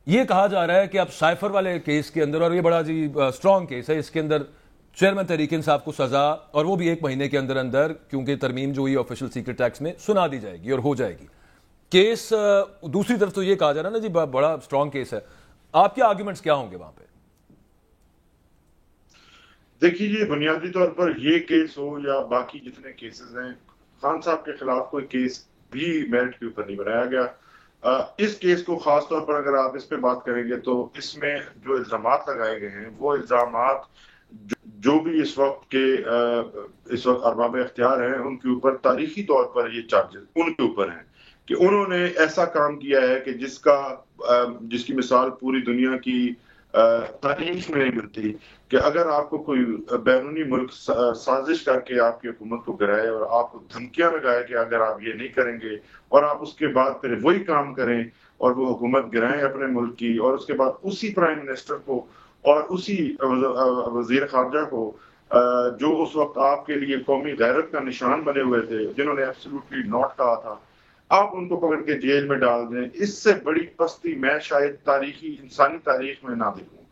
ये कहा जा रहा है कि अब साइफर वाले केस के अंदर, और ये बड़ा जी स्ट्रांग केस है, इसके अंदर चेयरमैन तहरीक इंसाफ को सजा, और वो भी 1 महीने के अंदर अंदर, क्योंकि तरमीम जो हुई ऑफिशियल सीक्रेट एक्ट में सुना दी जाएगी और हो जाएगी केस। दूसरी तरफ तो ये कहा जा रहा है ना जी, बड़ा स्ट्रांग केस है। आपके आर्ग्यूमेंट्स क्या होंगे वहां पे? देखिए, ये बुनियादी तौर पर ये केस हो या बाकी जितने केसेस हैं, खान साहब के खिलाफ कोई केस भी मेरिट के ऊपर नहीं बनाया गया। इस केस को खास तौर पर अगर आप इस पे बात करेंगे तो इसमें जो इल्जामात लगाए गए हैं वो इल्जामात जो भी इस वक्त अरबाब इख्तियार हैं उनके ऊपर तारीखी तौर पर ये चार्जेस उनके ऊपर हैं कि उन्होंने ऐसा काम किया है कि जिसकी मिसाल पूरी दुनिया की तारीख में नहीं मिलती, कि अगर आपको कोई बैरूनी मुल्क साजिश करके आपकी हुकूमत को गिराए और आपको धमकियां लगाए कि अगर आप ये नहीं करेंगे और आप उसके बाद फिर वही काम करें और वो हुकूमत गिराएं अपने मुल्क की, और उसके बाद उसी प्राइम मिनिस्टर को और उसी वजीर खारजा को जो उस वक्त आपके लिए कौमी गैरत का निशान बने हुए थे, जिन्होंने एब्सोल्युटली नॉट कहा था, आप उनको पकड़ के जेल में डाल दें, इससे बड़ी पस्ती मैं शायद इंसानी तारीख में ना देखूं।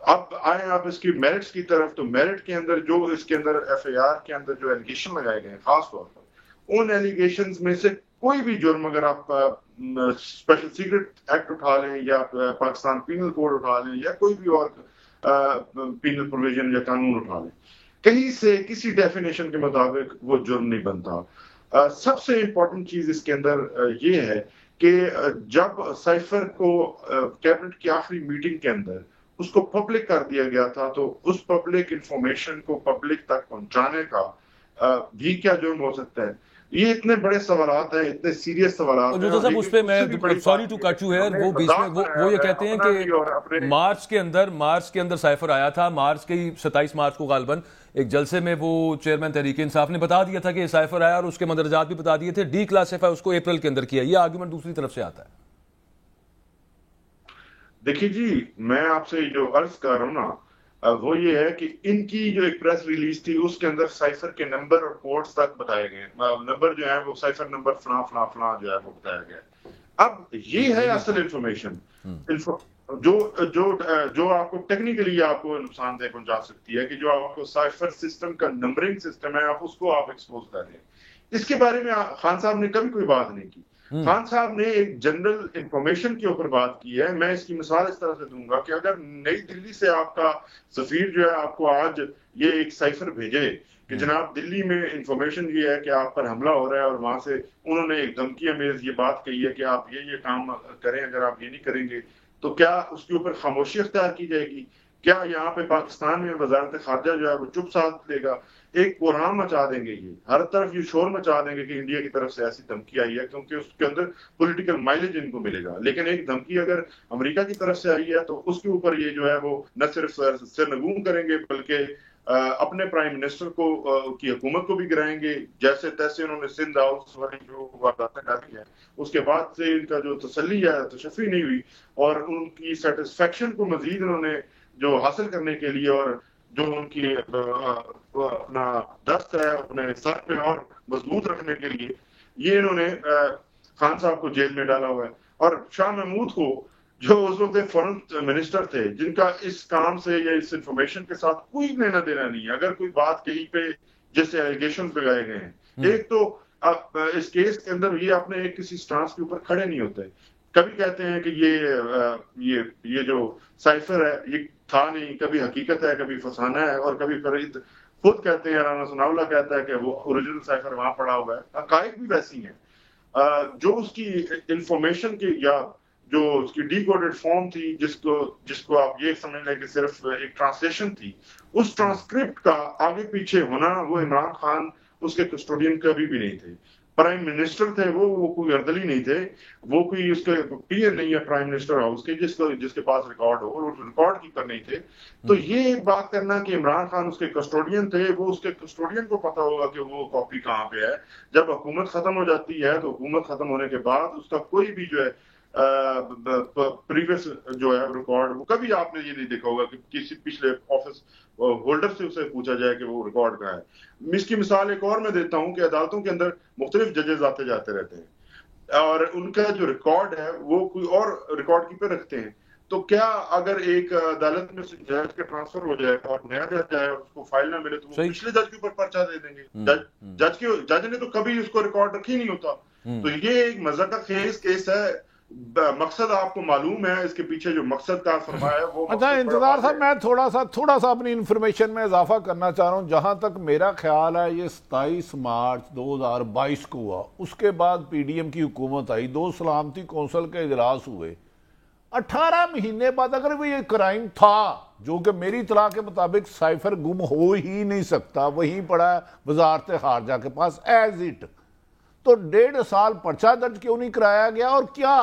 अब आए आप इसकी मेरिट्स की तरफ, तो मेरिट के अंदर जो इसके अंदर एफआईआर के अंदर जो एलिगेशन लगाए गए हैं, खास तौर पर उन एलिगेशंस में से कोई भी जुर्म अगर आप स्पेशल सीक्रेट एक्ट उठा लें या पाकिस्तान पीनल कोड उठा लें या कोई भी और पीनल प्रोविजन या कानून उठा लें, कहीं से किसी डेफिनेशन के मुताबिक वो जुर्म नहीं बनता। सबसे इंपॉर्टेंट चीज इसके अंदर ये है कि जब साइफर को कैबिनेट की आखिरी मीटिंग के अंदर उसको पब्लिक कर दिया गया था, तो उस पब्लिक इंफॉर्मेशन को पब्लिक तक पहुंचाने का भी क्या जुर्म हो सकता है? ये इतने बड़े सवालात हैं, इतने सीरियस सवालात और हैं। जो और साहब उस लेकिन पे उससे भी मैं बड़ी सॉरी बात टू ये है कट यू कि है, उन्होंने वो बीच में मजाक वो ये बनाया है कहते हैं अपना भी और कि अपने। मार्च के अंदर साइफर आया था। मार्च के 27 मार्च को गालबन एक जलसे में वो चेयरमैन तहरीक इंसाफ ने बता दिया था कि साइफर आया, और उसके मंदरजात भी बता दिए थे। डी क्लासिफाई उसको अप्रैल के अंदर किया। ये आर्गुमेंट दूसरी तरफ से आता है। देखिए जी, मैं आपसे जो अर्ज कर रहा हूँ ना, वो ये है कि इनकी जो एक प्रेस रिलीज थी उसके अंदर साइफर के नंबर और कोड्स तक बताए गए। नंबर जो है वो साइफर नंबर फला फला फला जो है वो बताया गया। अब ये है असल इंफॉर्मेशन जो जो जो आपको टेक्निकली आपको नुकसानदेह पहुंचा सकती है, कि जो आपको साइफर सिस्टम का नंबरिंग सिस्टम है आप एक्सपोज कर रहे हैं। इसके बारे में खान साहब ने कभी कोई बात नहीं की। खान साहब ने एक जनरल इंफॉर्मेशन के ऊपर बात की है। मैं इसकी मिसाल इस तरह से दूंगा कि अगर नई दिल्ली से आपका सफीर जो है आपको आज ये एक साइफर भेजे कि जनाब दिल्ली में इंफॉर्मेशन ये है कि आप पर हमला हो रहा है, और वहां से उन्होंने एक धमकी अमेज ये बात कही है कि आप ये काम करें, अगर आप ये नहीं करेंगे तो क्या उसके ऊपर खामोशी अख्तियार की जाएगी? क्या यहाँ पे पाकिस्तान में वजारत खारजा जो है वो चुप साथ लेगा? एक कोहराम मचा देंगे, ये हर तरफ ये शोर मचा देंगे कि इंडिया की तरफ से ऐसी धमकी आई है, क्योंकि उसके अंदर पॉलिटिकल माइलेज इनको मिलेगा। लेकिन एक धमकी अगर अमेरिका की तरफ से आई है तो उसके ऊपर ये जो है वो न सिर्फ सिरनगूं करेंगे, बल्कि अपने प्राइम मिनिस्टर की हुकूमत को भी गिराएंगे। जैसे तैसे उन्होंने सिंध हाउस वाली जो वारदातें डाली है, उसके बाद से इनका जो तसल्ली है तशफ़ी नहीं हुई, और उनकी सेटिस्फेक्शन को मजीद उन्होंने जो हासिल करने के लिए और जो उनकी अपना दस्त है अपने सर पे और मजबूत रखने के लिए, ये इन्होंने खान साहब को जेल में डाला हुआ है। और शाह महमूद को, जो उस वक्त फॉरेन मिनिस्टर थे, जिनका इस काम से या इस इंफॉर्मेशन के साथ कोई लेना देना नहीं है, अगर कोई बात कहीं पे जैसे एलिगेशन लगाए गए हैं, एक तो आप इस केस के अंदर ये अपने किसी स्टांस के ऊपर खड़े नहीं होते। कभी कहते हैं कि ये जो साइफर है ये था नहीं, कभी हकीकत है, कभी फसाना है, और कभी फरीद खुद कहते हैं, राना सनाउल्लाह कहता है कि वो ओरिजिनल साइफर वहां पड़ा हुआ है। हकायक भी वैसी हैं। जो उसकी इंफॉर्मेशन की या जो उसकी डीकोडेड फॉर्म थी, जिसको जिसको आप ये समझ लें कि सिर्फ एक ट्रांसलेशन थी, उस ट्रांसक्रिप्ट का आगे पीछे होना, वो इमरान खान उसके कस्टोडियन कभी भी नहीं थे। प्राइम मिनिस्टर थे वो कोई अर्दली नहीं थे, वो कोई उसके पीयर नहीं है प्राइम मिनिस्टर हाउस के जिसके पास रिकॉर्ड हो, और रिकॉर्ड कीपर नहीं थे। तो ये बात करना कि इमरान खान उसके कस्टोडियन थे, वो उसके कस्टोडियन को पता होगा कि वो कॉपी कहाँ पे है। जब हुकूमत खत्म हो जाती है तो हुकूमत खत्म होने के बाद उसका कोई भी जो है प्रीवियस जो है रिकॉर्ड, वो कभी आपने ये नहीं देखा होगा कि किसी पिछले ऑफिस होल्डर से उसे पूछा जाए कि वो रिकॉर्ड कहाँ है। इसकी मिसाल एक और मैं देता हूं कि अदालतों के अंदर मुख्तलिफ जजेस आते जाते रहते हैं। और उनका जो रिकॉर्ड है वो कोई और रिकॉर्ड कीपर रखते हैं, तो क्या अगर एक अदालत में से जज का ट्रांसफर हो जाए और नया जज जाए और उसको फाइल ना मिले तो वो पिछले जज के ऊपर पर्चा दे देंगे। जज ने तो कभी उसको रिकॉर्ड रखी नहीं होता। तो ये एक मजाक केस है। मकसद आपको मालूम है, इसके पीछे जो मकसद का फरमाया है वो अच्छा इंतजार साहब, मैं थोड़ा सा अपनी इंफॉर्मेशन में इजाफा करना चाह रहा हूँ। जहां तक मेरा ख्याल है ये 27 मार्च 2022 को हुआ, उसके बाद पीडीएम की हुकूमत आई, 2 सलामती कौंसिल के इजलास हुए। 18 महीने बाद अगर वो ये क्राइम था, जो कि मेरी इतला के मुताबिक साइफर गुम हो ही नहीं सकता, वहीं पड़ा है वजारत खारजा के पास एज इट, तो 1.5 साल पर्चा दर्ज क्यों नहीं कराया गया? और क्या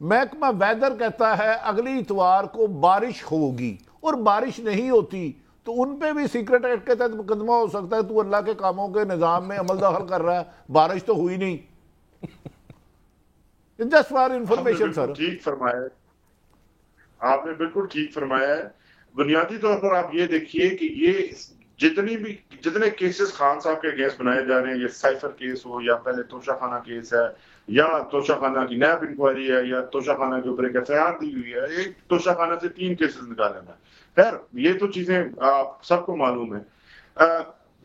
महकमा वेदर कहता है अगली इतवार को बारिश होगी और बारिश नहीं होती तो उन पे भी सीक्रेट एक्ट के तहत मुकदमा हो सकता है। तू अल्लाह के कामों के निजाम में अमल दखल कर रहा है, बारिश तो हुई नहीं। Just for information sir. ठीक फरमाया है, आपने बिल्कुल ठीक फरमाया है। बुनियादी तौर पर आप ये देखिए कि ये जितने केसेस खान साहब के अगेंस्ट बनाए जा रहे हैं, ये साइफर केस हो या पहले तोशाखाना केस है या तोशाखाना की नैब इंक्वायरी है या तोशाखाना के ऊपर एक एफआईआर दी हुई है, एक तोशाखाना से 3 केसेस निकाले हैं। खैर ये तो चीजें सबको मालूम है।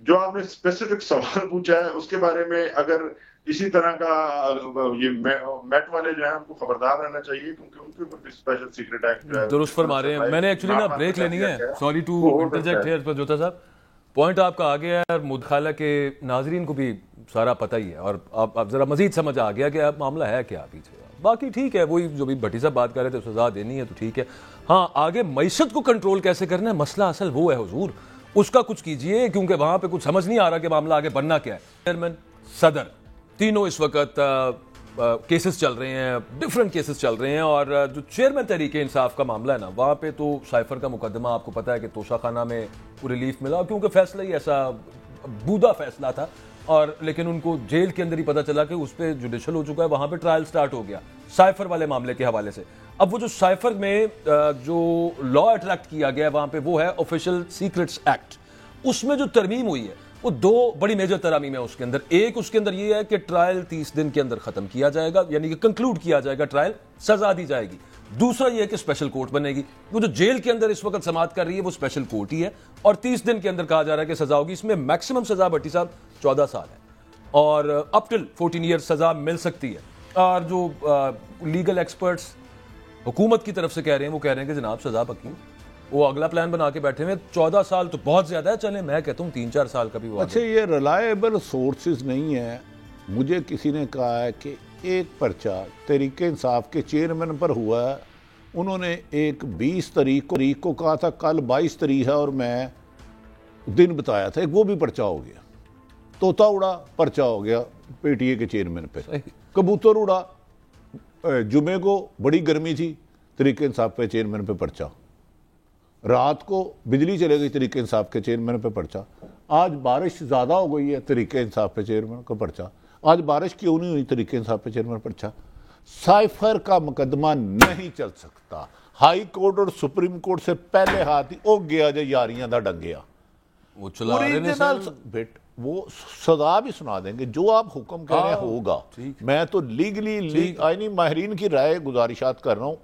जो आपने स्पेसिफिक सवाल पूछा है उसके बारे में अगर इसी तरह का ये मेट वाले जो है उनको खबरदार रहना चाहिए, क्योंकि उनके ऊपर भी स्पेशल सीक्रेट एक्ट दुरुस्त फरमा रहे हैं। मैंने एक्चुअली ना ब्रेक लेनी है, सॉरी टू इंटरजेक्ट हियर पर जोता साहब, पॉइंट आपका आ गया है। मुदखाला के नाजरीन को भी सारा पता ही है और अब जरा मजीद समझ आ गया कि अब मामला है क्या पीछे। बाकी ठीक है, वही जो भी भट्टी साहब बात कर रहे थे, सजा देनी है तो ठीक है। हाँ, आगे मईशत को कंट्रोल कैसे करना है, मसला असल वो है हुजूर, उसका कुछ कीजिए, क्योंकि वहां पे कुछ समझ नहीं आ रहा कि मामला आगे बनना क्या है। चेयरमैन, सदर, तीनों इस वक्त केसेस चल रहे हैं, डिफरेंट केसेस चल रहे हैं। और जो चेयरमैन तहरीके इंसाफ का मामला है ना, वहां पे तो साइफर का मुकदमा आपको पता है कि तोशाखाना में रिलीफ मिला, क्योंकि फैसला ही ऐसा बूदा फैसला था। और लेकिन उनको जेल के अंदर ही पता चला कि उस पर जुडिशल हो चुका है, वहां पे ट्रायल स्टार्ट हो गया साइफर वाले मामले के हवाले से। अब वो जो साइफर में जो लॉ अट्रैक्ट किया गया है वहां पे, वो है ऑफिशियल सीक्रेट्स एक्ट। उसमें जो तरमीम हुई है वो 2 बड़ी मेजर तरमीम है उसके अंदर। एक उसके अंदर ये है कि ट्रायल 30 दिन के अंदर खत्म किया जाएगा, यानी कि कंक्लूड किया जाएगा ट्रायल, सजा दी जाएगी। दूसरा ये है कि स्पेशल कोर्ट बनेगी। वो जो जेल के अंदर इस वक्त समाअत कर रही है वो स्पेशल कोर्ट ही है, और 30 दिन के अंदर कहा जा रहा है कि सजा होगी। इसमें मैक्सिमम सजा भट्टी साहब 14 साल है और अप टिल 14 ईयर सजा मिल सकती है। और जो लीगल एक्सपर्ट्स हुकूमत की तरफ से कह रहे हैं, वो कह रहे हैं कि जनाब सजा पक्की, वो अगला प्लान बना के बैठे हुए। 14 साल तो बहुत ज्यादा है, चले मैं कहता हूँ 3-4 साल का भी हुआ। अच्छा, ये रिलायबल सोर्सेज नहीं है। मुझे किसी ने कहा है कि एक पर्चा तहरीक इंसाफ के चेयरमैन पर हुआ है, उन्होंने एक 20 तारीख को कहा था, कल 22 तारीख है और मैं दिन बताया था, एक वो भी पर्चा हो गया। तोता उड़ा, पर्चा हो गया पीटीए के चेयरमैन पे। कबूतर उड़ा, जुमे को बड़ी गर्मी थी, तहरीक इंसाफ के चेयरमैन पे पर्चा। रात को बिजली चले गई, तहरीक इंसाफ के चेयरमैन पे पर्चा। आज बारिश ज़्यादा हो गई है, तहरीक इंसाफ पे चेयरमैन का पर्चा। आज बारिश क्यों नहीं हुई, तहरीक इंसाफ पे चेयरमैन पर्चा। साइफर का मुकदमा नहीं चल सकता। हाई कोर्ट और सुप्रीम कोर्ट से पहले हाथ ही ओ गया जो यारियां दा डंगिया, वो चला रहे हैं बेट, वो सजा भी सुना देंगे जो आप हुक्म कह रहे हैं होगा। मैं तो लीगली आईनी माहिरीन की राय गुजारिशात कर रहा हूँ।